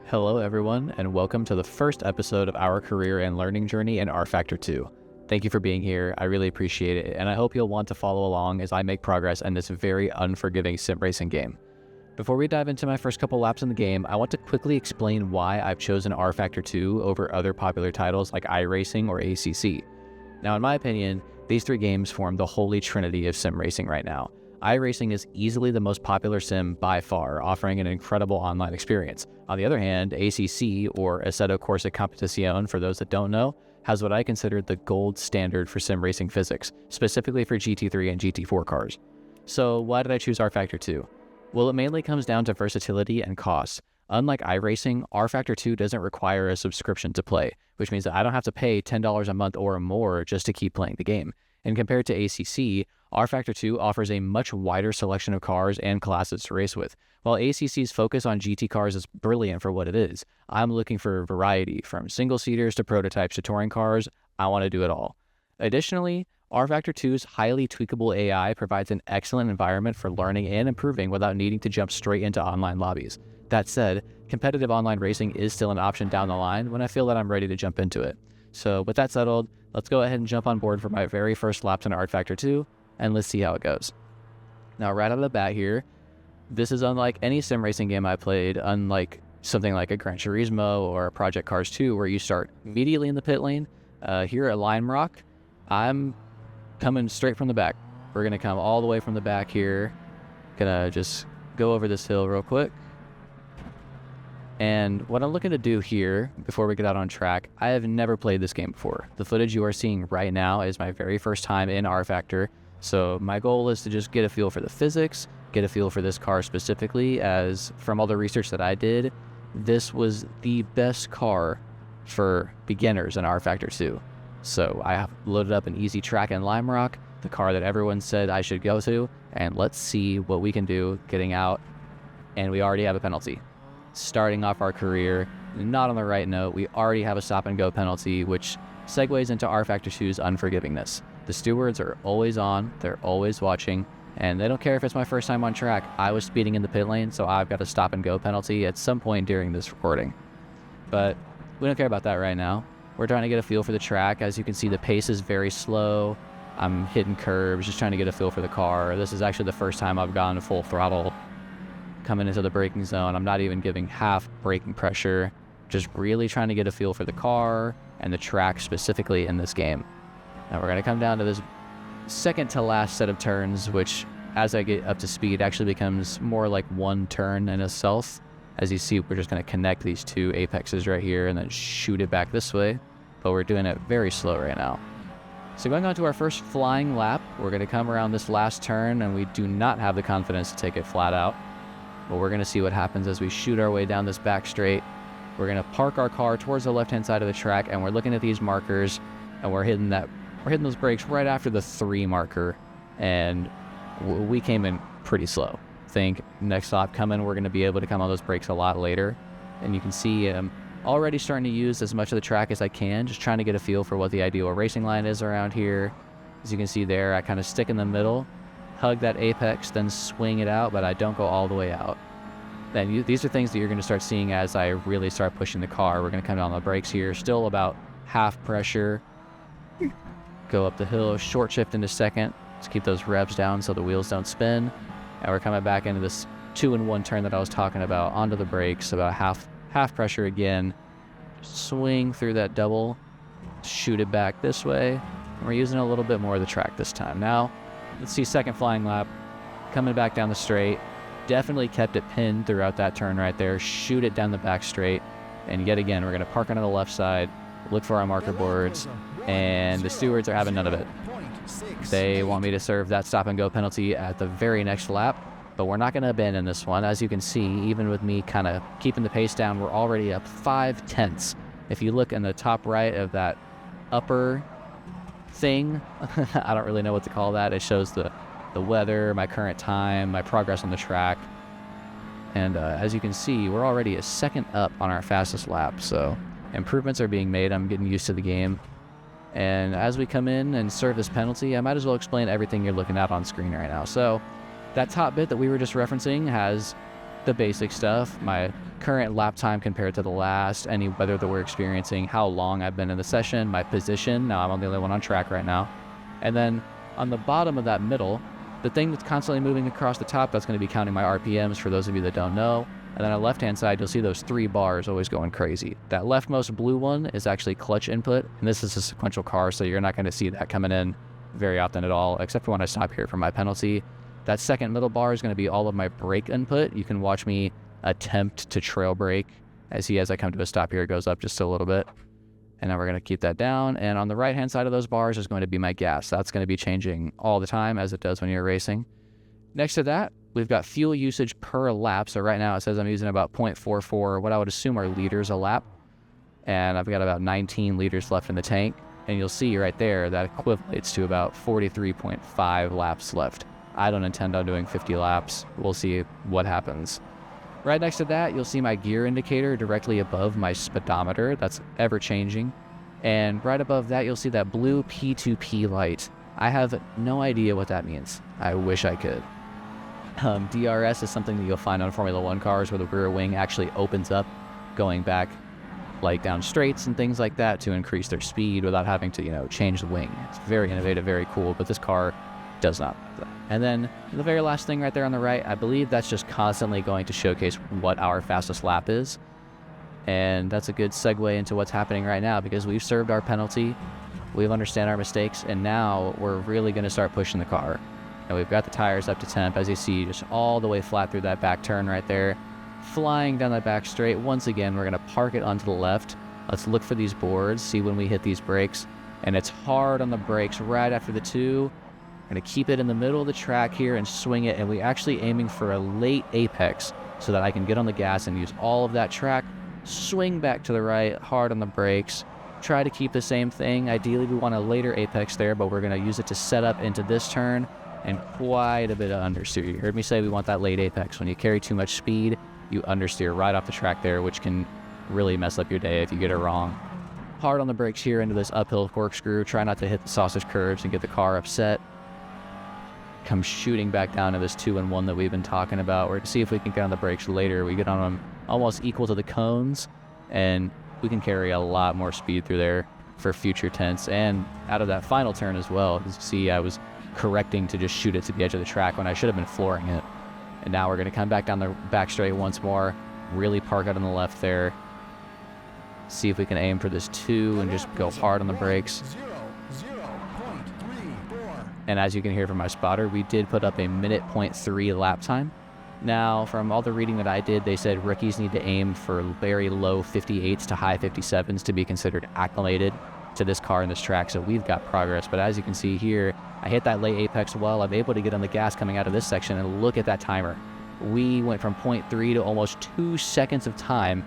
Hello everyone, and welcome to the first episode of our career and learning journey in rFactor 2. Thank you for being here, I really appreciate it, and I hope you'll want to follow along as I make progress in this very unforgiving sim racing game. Before we dive into my first couple laps in the game, I want to quickly explain why I've chosen rFactor 2 over other popular titles like iRacing or ACC. Now in my opinion, these three games form the holy trinity of sim racing right now. iRacing is easily the most popular sim by far, offering an incredible online experience. On the other hand, ACC, or Assetto Corsa Competizione for those that don't know, has what I consider the gold standard for sim racing physics, specifically for GT3 and GT4 cars. So why did I choose rFactor 2? Well, it mainly comes down to versatility and cost. Unlike iRacing, rFactor 2 doesn't require a subscription to play, which means that I don't have to pay $10 a month or more just to keep playing the game. And compared to ACC, rFactor 2 offers a much wider selection of cars and classes to race with. While ACC's focus on GT cars is brilliant for what it is, I'm looking for variety, from single-seaters to prototypes to touring cars. I want to do it all. Additionally, rFactor 2's highly tweakable AI provides an excellent environment for learning and improving without needing to jump straight into online lobbies. That said, competitive online racing is still an option down the line when I feel that I'm ready to jump into it. So with that settled, let's go ahead and jump on board for my very first laps in rFactor 2, and let's see how it goes. Now right out of the bat here, this is unlike any sim racing game I played, unlike something like a Gran Turismo or Project Cars 2 where you start immediately in the pit lane. Here at Lime Rock, I'm coming straight from the back. We're going to come all the way from the back here. Gonna just go over this hill real quick. And what I'm looking to do here, before we get out on track, I have never played this game before. The footage you are seeing right now is my very first time in rFactor, so my goal is to just get a feel for the physics, get a feel for this car specifically, as from all the research that I did, this was the best car for beginners in rFactor 2. So I have loaded up an easy track in Lime Rock, the car that everyone said I should go to, and let's see what we can do getting out. And we already have a penalty. Starting off our career, not on the right note, we already have a stop and go penalty, which segues into rFactor 2's unforgivingness. The stewards are always on, they're always watching, and they don't care if it's my first time on track. I was speeding in the pit lane, so I've got a stop and go penalty at some point during this recording. But we don't care about that right now. We're trying to get a feel for the track. As you can see, the pace is very slow. I'm hitting curbs, just trying to get a feel for the car. This is actually the first time I've gone full throttle coming into the braking zone. I'm not even giving half braking pressure, just really trying to get a feel for the car and the track specifically in this game. Now we're going to come down to this second to last set of turns, which as I get up to speed actually becomes more like one turn in itself. As you see, we're just going to connect these two apexes right here and then shoot it back this way, but we're doing it very slow right now. So going on to our first flying lap, we're going to come around this last turn, and we do not have the confidence to take it flat out. But we're going to see what happens as we shoot our way down this back straight. We're going to park our car towards the left-hand side of the track, and we're looking at these markers, and we're hitting those brakes right after the 3 marker, and we came in pretty slow. Think next lap coming, we're going to be able to come on those brakes a lot later. And you can see I'm already starting to use as much of the track as I can, just trying to get a feel for what the ideal racing line is around here. As you can see there, I kind of stick in the middle, hug that apex, then swing it out, but I don't go all the way out. Then these are things that you're going to start seeing as I really start pushing the car. We're going to come down on the brakes here, still about half pressure. Go up the hill, short shift into second. Let's keep those revs down so the wheels don't spin. And we're coming back into this 2-in-1 turn that I was talking about, onto the brakes, about half pressure again. Swing through that double, shoot it back this way. And we're using a little bit more of the track this time. Now, let's see second flying lap, coming back down the straight. Definitely kept it pinned throughout that turn right there. Shoot it down the back straight. And yet again, we're going to park on the left side, look for our marker boards, and the stewards are having none of it. They want me to serve that stop and go penalty at the very next lap, but we're not going to abandon this one. As you can see, even with me kind of keeping the pace down, we're already up 5/10. If you look in the top right of that upper thing, I don't really know what to call that. It shows the weather, my current time, my progress on the track. And as you can see, we're already a second up on our fastest lap, so improvements are being made. I'm getting used to the game. And as we come in and serve this penalty, I might as well explain everything you're looking at on screen right now. So that top bit that we were just referencing has the basic stuff, my current lap time compared to the last, any weather that we're experiencing, how long I've been in the session, my position. Now I'm the only one on track right now. And then on the bottom of that middle, the thing that's constantly moving across the top, that's going to be counting my RPMs for those of you that don't know. And then on the left-hand side, you'll see those 3 bars always going crazy. That leftmost blue one is actually clutch input, and this is a sequential car, so you're not going to see that coming in very often at all, except for when I stop here for my penalty. That second middle bar is going to be all of my brake input. You can watch me attempt to trail brake. As I come to a stop here, it goes up just a little bit. And now we're going to keep that down. And on the right-hand side of those bars is going to be my gas. That's going to be changing all the time, as it does when you're racing. Next to that, we've got fuel usage per lap. So right now it says I'm using about 0.44, what I would assume are liters a lap. And I've got about 19 liters left in the tank. And you'll see right there that equivalates to about 43.5 laps left. I don't intend on doing 50 laps. We'll see what happens. Right next to that, you'll see my gear indicator directly above my speedometer. That's ever changing. And right above that, you'll see that blue P2P light. I have no idea what that means. I wish I could. DRS is something that you'll find on Formula 1 cars where the rear wing actually opens up, going back like down straights and things like that to increase their speed without having to, change the wing. It's very innovative, very cool, but this car does not. And then the very last thing right there on the right, I believe that's just constantly going to showcase what our fastest lap is. And that's a good segue into what's happening right now, because we've served our penalty, we've understand our mistakes, and now we're really going to start pushing the car. And we've got the tires up to temp, as you see, just all the way flat through that back turn right there, flying down that back straight. Once again, we're going to park it onto the left. Let's look for these boards, see when we hit these brakes. And it's hard on the brakes right after the 2. We're going to keep it in the middle of the track here and swing it, and we're actually aiming for a late apex so that I can get on the gas and use all of that track, swing back to the right, hard on the brakes, try to keep the same thing. Ideally, we want a later apex there, but we're going to use it to set up into this turn and quite a bit of understeer. You heard me say we want that late apex. When you carry too much speed, you understeer right off the track there, which can really mess up your day if you get it wrong. Hard on the brakes here into this uphill corkscrew. Try not to hit the sausage curves and get the car upset. Come shooting back down to this 2-1 that we've been talking about. We're to see if we can get on the brakes later. We get on them almost equal to the cones, and we can carry a lot more speed through there for future tents and out of that final turn as well. As you see, I was correcting to just shoot it to the edge of the track when I should have been flooring it. And now we're going to come back down the back straight once more, really park out on the left there, see if we can aim for this 2 and just go hard on the brakes. And as you can hear from my spotter, we did put up a 1:03 lap time. Now, from all the reading that I did, they said rookies need to aim for very low 58s to high 57s to be considered acclimated to this car and this track, so we've got progress. But as you can see here, I hit that late apex well. I'm able to get on the gas coming out of this section, and look at that timer. We went from 0.3 to almost 2 seconds of time.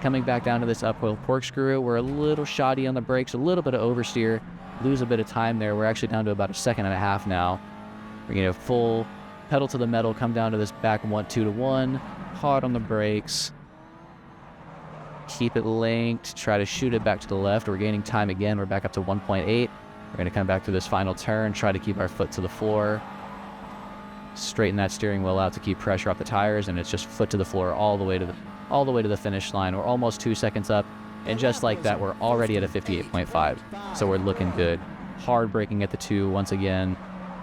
Coming back down to this uphill corkscrew, we're a little shoddy on the brakes, a little bit of oversteer, lose a bit of time there. We're actually down to about 1.5 seconds now. We're going to full pedal to the metal, come down to this back 2-1, hard on the brakes, keep it linked, try to shoot it back to the left. We're gaining time again. We're back up to 1.8. We're going to come back to this final turn, try to keep our foot to the floor, straighten that steering wheel out to keep pressure off the tires, and it's just foot to the floor all the way to the finish line. We're almost 2 seconds up, and just like that, we're already at a 58.5. So we're looking good. Hard braking at the 2 once again.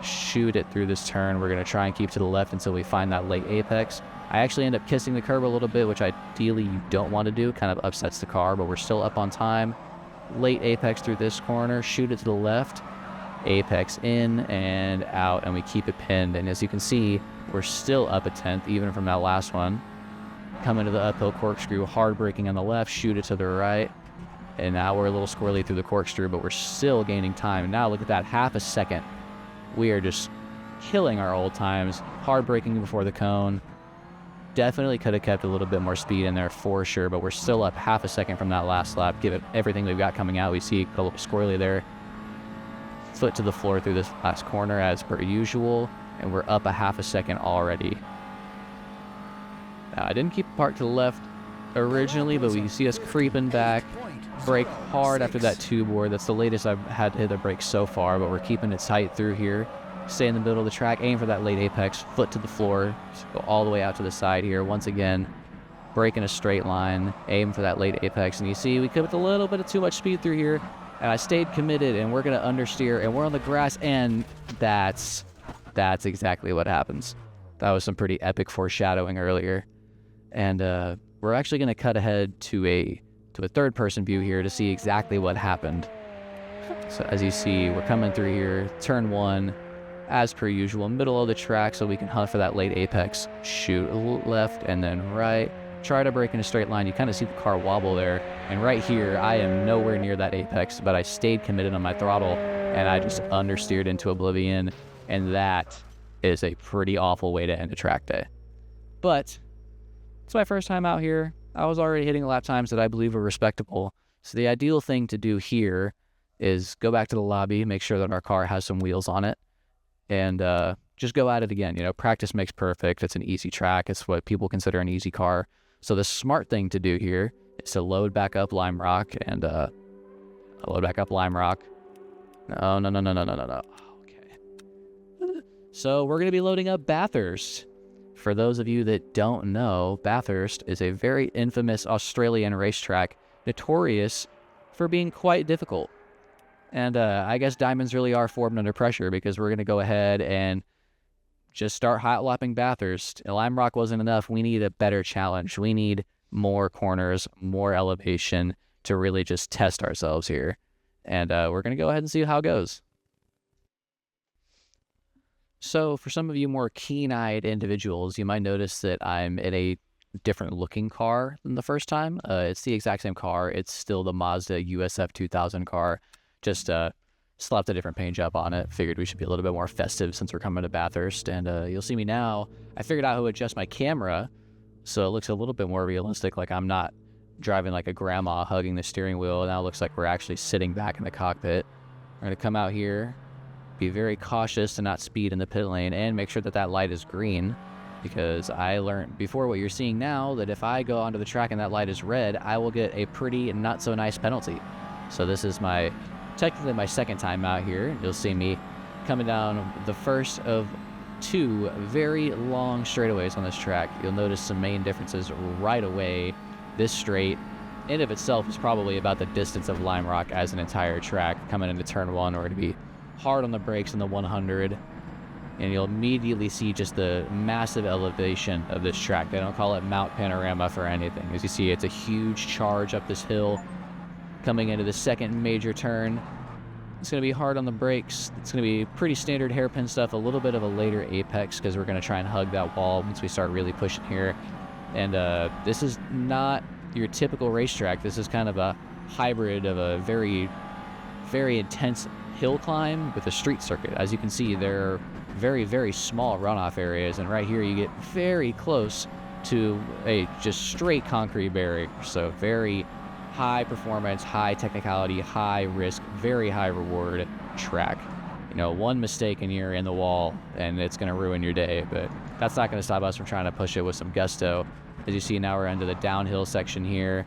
Shoot it through this turn. We're going to try and keep to the left until we find that late apex. I actually end up kissing the curb a little bit, which ideally you don't want to do. Kind of upsets the car, but we're still up on time. Late apex through this corner. Shoot it to the left. Apex in and out, and we keep it pinned. And as you can see, we're still up a 10th, even from that last one. Come into the uphill corkscrew, hard braking on the left, shoot it to the right. And now we're a little squirrely through the corkscrew, but we're still gaining time. Now look at that, 0.5 seconds. We are just killing our old times. Hard braking before the cone. Definitely could have kept a little bit more speed in there for sure, but we're still up 0.5 seconds from that last lap. Give it everything we've got coming out. We see a little squirrely there. Foot to the floor through this last corner as per usual, and we're up 0.5 seconds already. Now, I didn't keep the park to the left originally, but we see us creeping back. Brake hard after that 2 board. That's the latest I've had to hit the brake so far, but we're keeping it tight through here. stay in the middle of the track, aim for that late apex, foot to the floor, just go all the way out to the side here. Once again, break in a straight line, aim for that late apex, and you see we put a little bit of too much speed through here, and I stayed committed, and we're going to understeer, and we're on the grass, and that's exactly what happens. That was some pretty epic foreshadowing earlier. And we're actually going to cut ahead to a third-person view here to see exactly what happened. So as you see, we're coming through here, turn 1, as per usual, middle of the track, so we can hunt for that late apex, shoot left and then right, try to break in a straight line. You kind of see the car wobble there, and right here, I am nowhere near that apex, but I stayed committed on my throttle, and I just understeered into oblivion, and that is a pretty awful way to end a track day. But it's my first time out here. I was already hitting lap times that I believe are respectable. So the ideal thing to do here is go back to the lobby, make sure that our car has some wheels on it, and just go at it again. You know, practice makes perfect. It's an easy track. It's what people consider an easy car. So the smart thing to do here is to load back up Lime Rock and load back up Lime Rock. No. Okay. So we're going to be loading up Bathurst. For those of you that don't know, Bathurst is a very infamous Australian racetrack, notorious for being quite difficult. And I guess diamonds really are formed under pressure, because we're going to go ahead and just start hot lapping Bathurst. Lime Rock wasn't enough. We need a better challenge. We need more corners, more elevation to really just test ourselves here. And we're going to go ahead and see how it goes. So for some of you more keen-eyed individuals, you might notice that I'm in a different looking car than the first time. It's the exact same car. It's still the Mazda USF 2000 car, just slapped a different paint job on it. Figured we should be a little bit more festive since we're coming to Bathurst. And you'll see me now. I figured out how to adjust my camera so it looks a little bit more realistic, like I'm not driving like a grandma hugging the steering wheel. Now it looks like we're actually sitting back in the cockpit. We're going to come out here, be very cautious to not speed in the pit lane, and make sure that that light is green, because I learned before what you're seeing now that if I go onto the track and that light is red, I will get a pretty not so nice penalty. So this is technically my second time out here. You'll see me coming down the first of 2 very long straightaways on this track. You'll notice some main differences right away. This straight in of itself is probably about the distance of Lime Rock as an entire track. Coming into turn 1, we're going to be hard on the brakes in the 100, and you'll immediately see just the massive elevation of this track. They don't call it Mount Panorama for anything. As you see, it's a huge charge up this hill. Coming into the second major turn, it's going to be hard on the brakes. It's going to be pretty standard hairpin stuff, a little bit of a later apex, because we're going to try and hug that wall once we start really pushing here. And this is not your typical racetrack. This is kind of a hybrid of a very, very intense hill climb with a street circuit. As you can see, there are very, very small runoff areas, and right here you get very close to a just straight concrete barrier. So very high performance, high technicality, high risk, very high reward track. You know, one mistake and you're in the wall and it's going to ruin your day, but that's not going to stop us from trying to push it with some gusto. As you see, now we're into the downhill section here.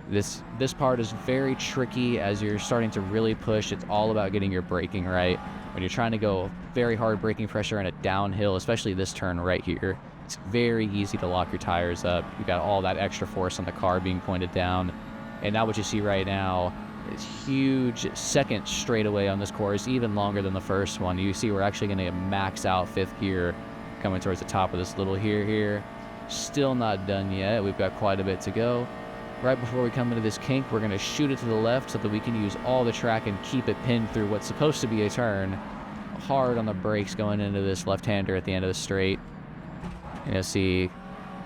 This part is very tricky as you're starting to really push. It's all about getting your braking right. When you're trying to go very hard braking pressure in a downhill, especially this turn right here, it's very easy to lock your tires up. You've got all that extra force on the car being pointed down. And now what you see right now is huge second straightaway on this course, even longer than the first one. You see we're actually going to max out 5th gear coming towards the top of this little here. Still not done yet. We've got quite a bit to go. Right before we come into this kink, we're going to shoot it to the left so that we can use all the track and keep it pinned through what's supposed to be a turn. Hard on the brakes going into this left-hander at the end of the straight. You'll see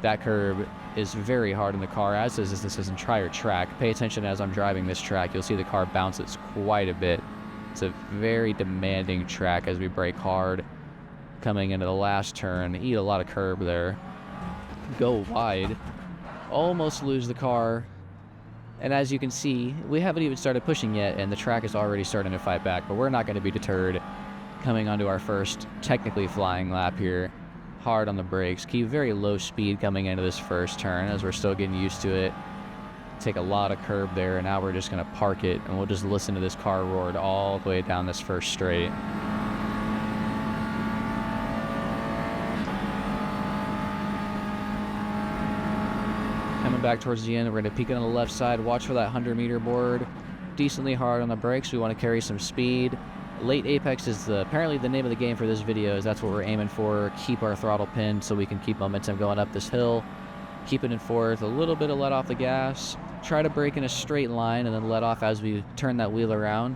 that curb is very hard on the car, as is this entire track. Pay attention as I'm driving this track. You'll see the car bounces quite a bit. It's a very demanding track as we brake hard. Coming into the last turn, eat a lot of curb there. Go wide. Almost lose the car. And as you can see, we haven't even started pushing yet, and the track is already starting to fight back, but we're not going to be deterred. Coming onto our first technically flying lap here. Hard on the brakes. Keep very low speed coming into this first turn as we're still getting used to it. Take a lot of curb there, and now we're just going to park it, and we'll just listen to this car roar all the way down this first straight. Coming back towards the end, we're going to peek it on the left side. Watch for that 100-meter board. Decently hard on the brakes. We want to carry some speed. Late apex is apparently the name of the game for this video. That's what we're aiming for. Keep our throttle pinned so we can keep momentum going up this hill. Keep it in fourth. A little bit of let off the gas. Try to brake in a straight line and then let off as we turn that wheel around.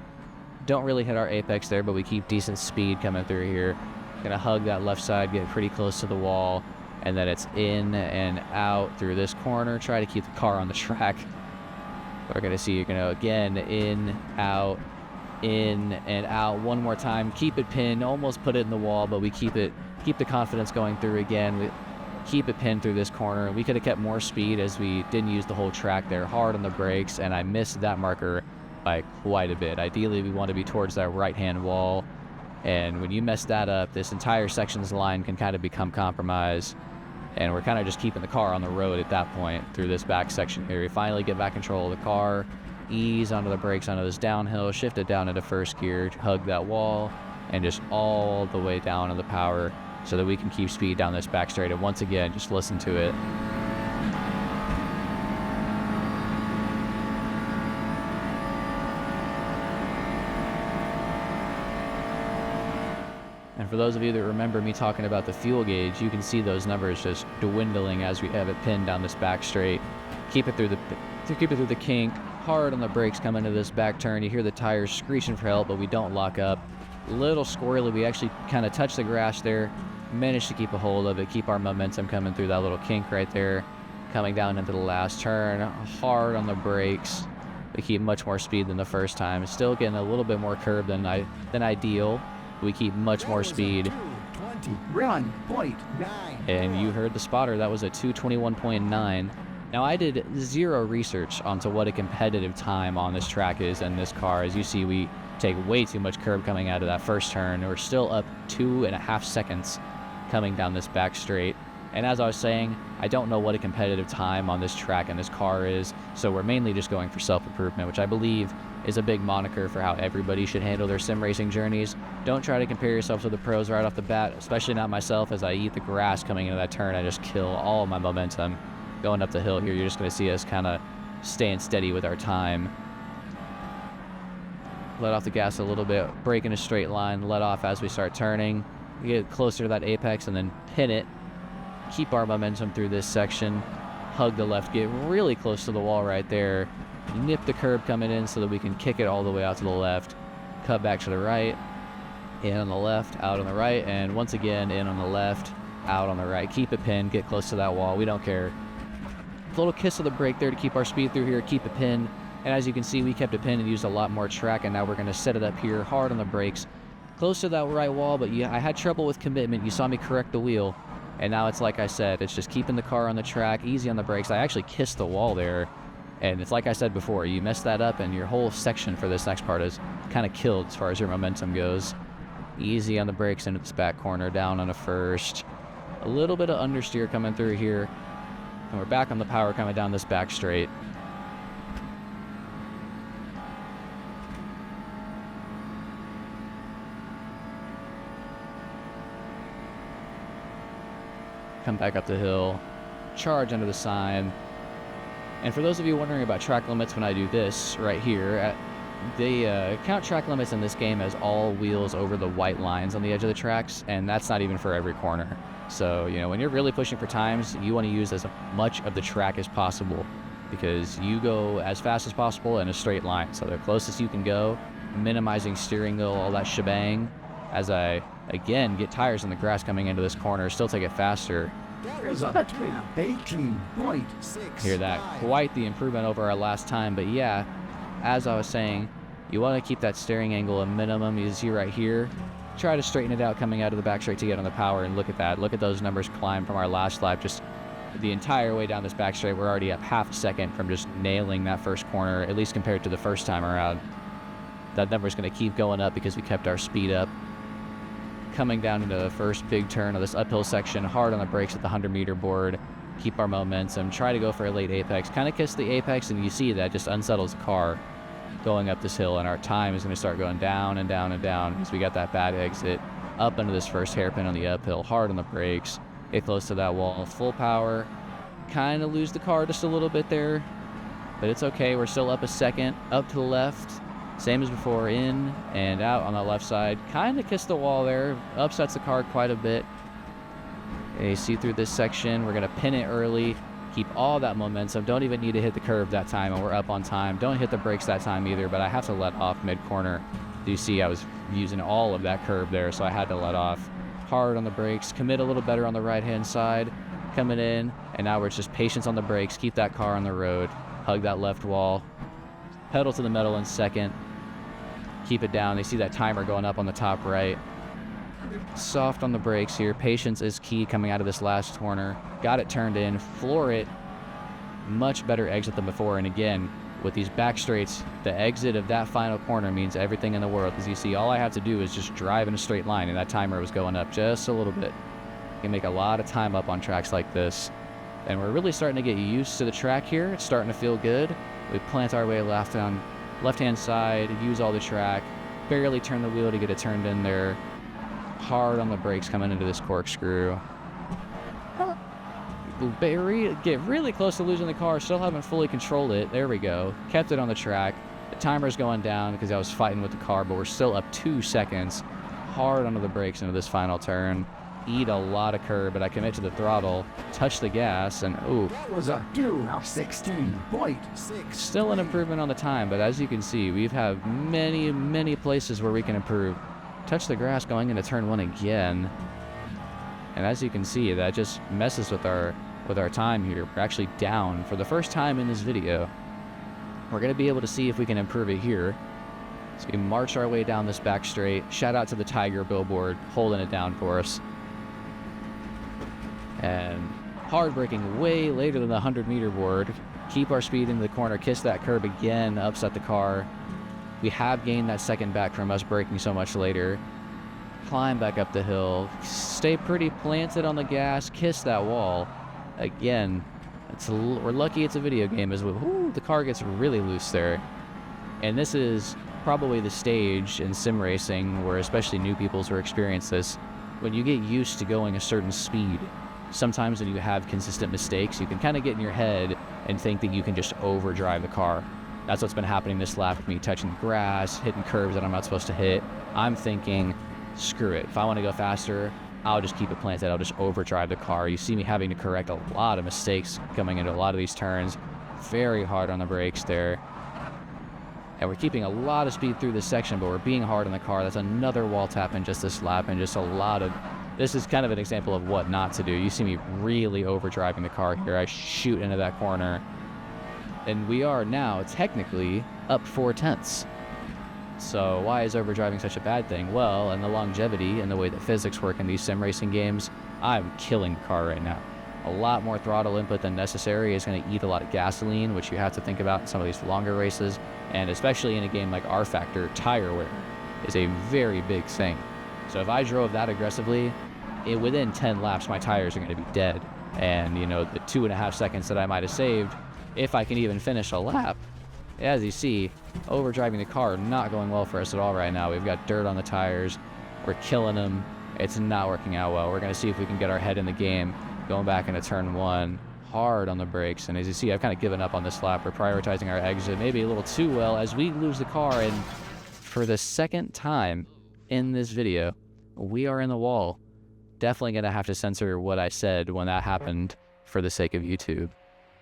Don't really hit our apex there, but we keep decent speed coming through here. Gonna hug that left side, get pretty close to the wall, and then it's in and out through this corner. Try to keep the car on the track. We're gonna see you're gonna again in and out one more time. Keep it pinned, almost put it in the wall, but we keep the confidence going through again. We keep it pinned through this corner. We could have kept more speed as we didn't use the whole track there. Hard on the brakes, and I missed that marker by quite a bit. Ideally, we want to be towards that right-hand wall, and when you mess that up, this entire section's line can kind of become compromised, and we're kind of just keeping the car on the road at that point through this back section here. We finally get back control of the car, ease onto the brakes onto this downhill, shift it down into first gear, hug that wall, and just all the way down on the power so that we can keep speed down this back straight. And once again, just listen to it. And for those of you that remember me talking about the fuel gauge, you can see those numbers just dwindling as we have it pinned down this back straight. Keep it through the kink. Hard on the brakes coming into this back turn. You hear the tires screeching for help, but we don't lock up. Little squirrely. We actually kind of touch the grass there. Managed to keep a hold of it. Keep our momentum coming through that little kink right there. Coming down into the last turn. Hard on the brakes. We keep much more speed than the first time. Still getting a little bit more curb than ideal. We keep much more speed. And you heard the spotter. That was a 2:21.9. Now, I did zero research onto what a competitive time on this track is in this car. As you see, we take way too much curb coming out of that first turn. We're still up 2.5 seconds coming down this back straight. And as I was saying, I don't know what a competitive time on this track and this car is, so we're mainly just going for self-improvement, which I believe is a big moniker for how everybody should handle their sim racing journeys. Don't try to compare yourself to the pros right off the bat, especially not myself. As I eat the grass coming into that turn, I just kill all of my momentum. Going up the hill here, you're just going to see us kind of staying steady with our time. Let off the gas a little bit, brake in a straight line, let off as we start turning. We get closer to that apex and then pin it. Keep our momentum through this section. Hug the left, get really close to the wall right there. Nip the curb coming in so that we can kick it all the way out to the left. Cut back to the right. In on the left, out on the right, and once again, in on the left, out on the right. Keep it pinned, get close to that wall. We don't care. A little kiss of the brake there to keep our speed through here, keep it pinned. And as you can see, we kept it pinned and used a lot more track, and now we're going to set it up here hard on the brakes. Close to that right wall, but I had trouble with commitment. You saw me correct the wheel. And now it's like I said, it's just keeping the car on the track, easy on the brakes. I actually kissed the wall there. And it's like I said before, you mess that up and your whole section for this next part is kind of killed as far as your momentum goes. Easy on the brakes into this back corner, down on a first. A little bit of understeer coming through here. And we're back on the power coming down this back straight. Come back up the hill, charge under the sign. And for those of you wondering about track limits when I do this right here, they count track limits in this game as all wheels over the white lines on the edge of the tracks, and that's not even for every corner. So, you know, when you're really pushing for times, you want to use as much of the track as possible because you go as fast as possible in a straight line. So the closest you can go, minimizing steering wheel, all that shebang. As I, again, get tires in the grass coming into this corner, still take it faster. Hear that, quite the improvement over our last time. But yeah, as I was saying, you want to keep that steering angle a minimum. You see right here, try to straighten it out coming out of the back straight to get on the power, and look at that. Look at those numbers climb from our last lap. Just the entire way down this back straight, we're already up half a second from just nailing that first corner, at least compared to the first time around. That number's going to keep going up because we kept our speed up. Coming down into the first big turn of this uphill section, hard on the brakes at the 100-meter board. Keep our momentum, try to go for a late apex. Kind of kiss the apex, and you see that just unsettles the car going up this hill, and our time is going to start going down and down and down because we got that bad exit up into this first hairpin on the uphill, hard on the brakes, get close to that wall, full power, kind of lose the car just a little bit there, but it's okay. We're still up a second, up to the left, same as before, in and out on the left side. Kind of kissed the wall there, upsets the car quite a bit. And you see through this section, we're going to pin it early, keep all that momentum. Don't even need to hit the curb that time, and we're up on time. Don't hit the brakes that time either, but I have to let off mid-corner. You see I was using all of that curb there, so I had to let off. Hard on the brakes, commit a little better on the right-hand side, coming in, and now it's just patience on the brakes, keep that car on the road, hug that left wall, pedal to the metal in second, keep it down. They see that timer going up on the top right. Soft on the brakes here. Patience is key coming out of this last corner. Got it turned in, floor it. Much better exit than before. And again, with these back straights, the exit of that final corner means everything in the world. As you see, all I have to do is just drive in a straight line, and that timer was going up just a little bit. You can make a lot of time up on tracks like this. And we're really starting to get used to the track here. It's starting to feel good. We plant our way left-hand side, use all the track, barely turn the wheel to get it turned in there. Hard on the brakes coming into this corkscrew. Get really close to losing the car, still haven't fully controlled it. There we go. Kept it on the track. The timer's going down because I was fighting with the car, but we're still up 2 seconds. Hard onto the brakes into this final turn. Eat a lot of curb, but I commit to the throttle, touch the gas, and ooh. That was a do of 16.6. Still an improvement on the time, but as you can see, we have many, many places where we can improve. Touch the grass going into turn 1 again. And as you can see, that just messes with our time here. We're actually down for the first time in this video. We're going to be able to see if we can improve it here. So we march our way down this back straight. Shout out to the Tiger billboard holding it down for us. And hard braking way later than the 100-meter board. Keep our speed into the corner, kiss that curb again, upset the car. We have gained that second back from us braking so much later. Climb back up the hill, stay pretty planted on the gas, kiss that wall. Again, we're lucky it's a video game as well. Ooh, the car gets really loose there. And this is probably the stage in sim racing where especially new people who experience this, when you get used to going a certain speed, sometimes when you have consistent mistakes, you can kind of get in your head and think that you can just overdrive the car. That's what's been happening this lap with me, touching the grass, hitting curbs that I'm not supposed to hit. I'm thinking, screw it. If I want to go faster, I'll just keep it planted. I'll just overdrive the car. You see me having to correct a lot of mistakes coming into a lot of these turns. Very hard on the brakes there. And we're keeping a lot of speed through this section, but we're being hard on the car. That's another wall tap in just this lap, and just a lot of... This is kind of an example of what not to do. You see me really overdriving the car here. I shoot into that corner. And we are now technically up 4/10. So why is overdriving such a bad thing? Well, in the longevity and the way that physics work in these sim racing games, I'm killing the car right now. A lot more throttle input than necessary is going to eat a lot of gasoline, which you have to think about in some of these longer races. And especially in a game like rFactor, tire wear is a very big thing. So if I drove that aggressively, within 10 laps, my tires are going to be dead. And, you know, the 2.5 seconds that I might have saved, if I can even finish a lap, as you see, overdriving the car, not going well for us at all right now. We've got dirt on the tires. We're killing them. It's not working out well. We're going to see if we can get our head in the game. Going back into turn 1, hard on the brakes. And as you see, I've kind of given up on this lap. We're prioritizing our exit maybe a little too well as we lose the car. And for the second time in this video, we are in the wall. Definitely going to have to censor what I said when that happened for the sake of YouTube.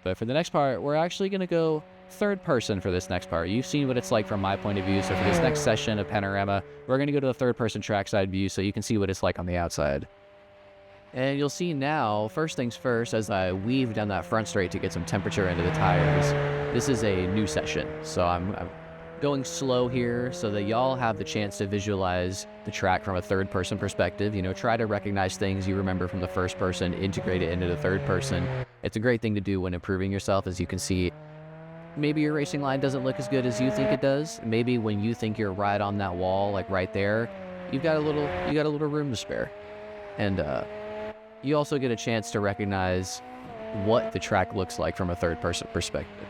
But for the next part, we're actually going to go third person for this next part. You've seen what it's like from my point of view. So for this next session of Panorama, we're going to go to the third person trackside view so you can see what it's like on the outside. And you'll see now, first things first, as I weave down that front straight to get some temperature into the tires, this is a new session. So I'm going slow here so that y'all have the chance to visualize the track from a third person perspective. You know, try to recognize things you remember from the first person, integrate it into the third person. It's a great thing to do when improving yourself. As you can see, maybe your racing line doesn't look as good as you think it does. Maybe when you think you're right on that wall, like right there, you got a little room to spare. And you also get a chance to recognize what the track looks like from a third person perspective.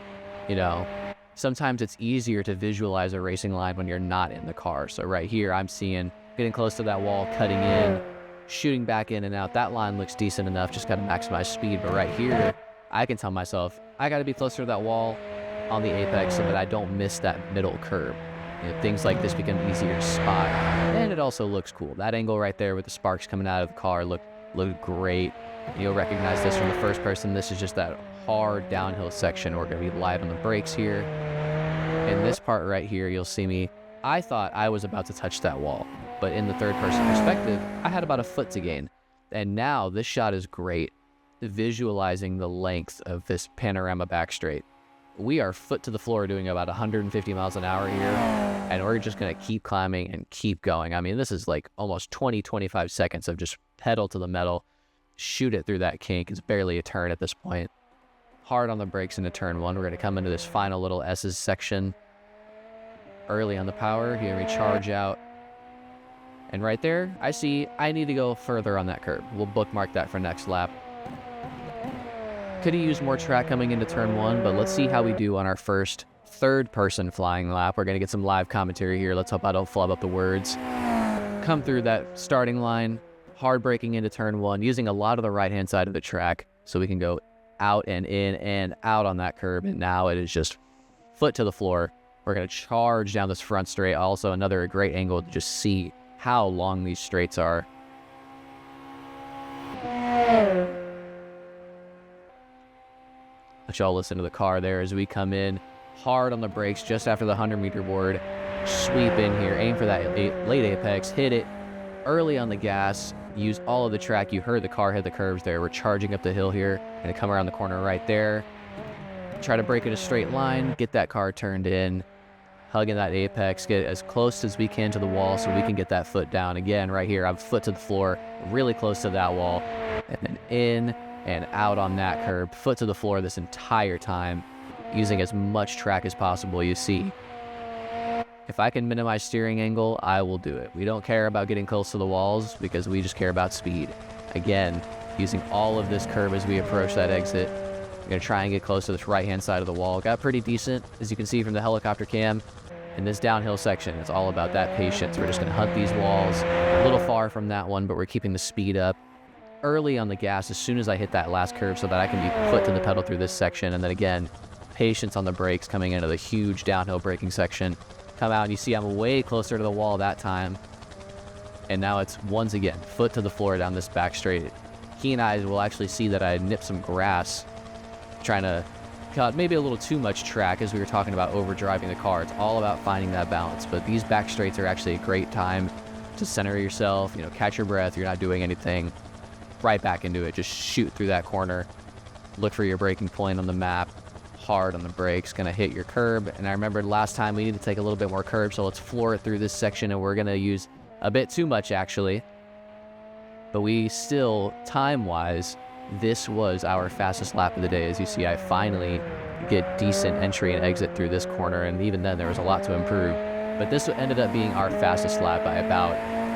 You know, sometimes it's easier to visualize a racing line when you're not in the car. So right here, I'm seeing, getting close to that wall, cutting in, shooting back in and out. That line looks decent enough, just got to maximize speed. But right here, I can tell myself, I got to be closer to that wall on the apex so that I don't miss that middle curb. Things like this become easier to spot, and it also looks cool. That angle right there with the sparks coming out of the car looked great. You'll recognize this from the first person. This is just that hard downhill section. We're going to be light on the brakes here. In this part right here, you'll see me. I thought I was about to touch that wall, but in the third person perspective, I had about a foot to gain. And now this shot is great, visualizing the length of this panorama back straight. We are foot to the floor doing about 150 miles an hour here, and we're just going to keep climbing and keep going. I mean, this is like almost 25 seconds of just pedal to the metal, shoot it through that kink. It's barely a turn at this point. Hard on the brakes into turn one. We're going to come into this final little S's section. Early on the power, here we charge out. And right there, I see I need to go further on that curb. We'll bookmark that for next lap. Could have used more track coming into turn one, but let's see how we do on our first third-person flying lap. We're going to get some live commentary here. Let's hope I don't flub up the words. Come through that starting line, hard braking into turn one, using a lot of the right-hand side of the track so we can go out and in and out on that curb. And now it is just foot to the floor. We're going to charge down this front straight. Also, another great angle to just see how long these straights are. Let y'all listen to the car there as we come in hard on the brakes just after the 100-meter board. Sweep in here, aim for that late apex, hit it early on the gas, use all of the track. You heard the car hit the curves there. We're charging up the hill here. Gonna come around the corner right there. Try to break in a straight line, get that car turned in, hugging that apex, get as close as we can to the wall so we can get that foot down. Again, right here, I'm foot to the floor, really close to that wall, and then in and out on that curb, foot to the floor this entire time, using as much track as possible. You see, if I can minimize steering angle, I will do it. We don't care about getting close to the walls because we just care about speed. Again, using all of this curb as we approach that exit. I'm going to try and get close to this right-hand side of the wall. Got pretty decent, as you can see from the helicopter cam. In this downhill section, it's all about that patience. We're just going to hunt these walls. A little far from that one, but we're keeping the speed up. Early on the gas as soon as I hit that last curve so that I can be foot to the pedal through this section. And then again, patience on the brakes coming into the huge downhill braking section. Come out and you see I'm way closer to the wall that time. And now it's once again foot to the floor down this back straight. Keen eyes will actually see that I nipped some grass, trying to cut maybe a little too much track as we were talking about overdriving the car. It's all about finding that balance. But these back straights are actually a great time to center yourself, catch your breath. You're not doing anything. Right back into it. Just shoot through that corner. Look for your braking point on the map. Hard on the brakes. Gonna hit your curb. And I remembered last time we need to take a little bit more curb, so let's floor it through this section, and we're gonna use a bit too much actually. But we still, time-wise, this was our fastest lap of the day. As you see, I finally get decent entry and exit through this corner, and even then there was a lot to improve. But this ended up being our fastest lap by about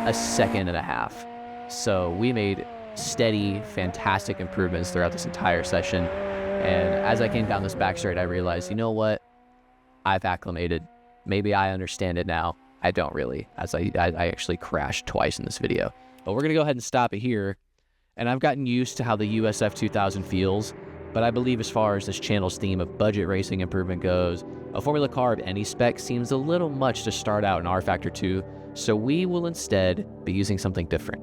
a second and a half. So we made steady, fantastic improvements throughout this entire session. And as I came down this back straight, I realized, you know what? I've acclimated. Maybe I understand it now. I don't really, as I actually crashed twice in this video. But we're going to go ahead and stop it here. And I've gotten used to how the USF 2000 feels, but I believe as far as this channel's theme of budget racing improvement goes, a Formula car of any spec seems a little much to start out in rFactor 2, so we will instead be using something different.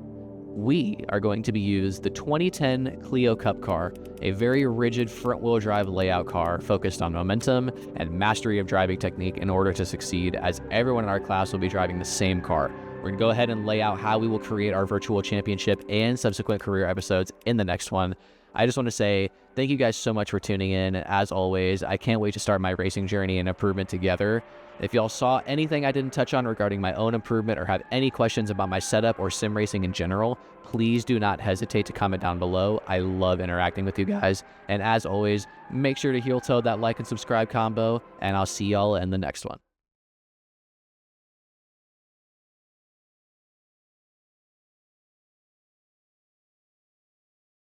We are going to be using the 2010 Clio Cup car, a very rigid front-wheel drive layout car focused on momentum and mastery of driving technique in order to succeed, as everyone in our class will be driving the same car. We're going to go ahead and lay out how we will create our virtual championship and subsequent career episodes in the next one. I just want to say thank you guys so much for tuning in. As always, I can't wait to start my racing journey and improvement together. If y'all saw anything I didn't touch on regarding my own improvement or have any questions about my setup or sim racing in general, please do not hesitate to comment down below. I love interacting with you guys. And as always, make sure to heel toe that like and subscribe combo, and I'll see y'all in the next one.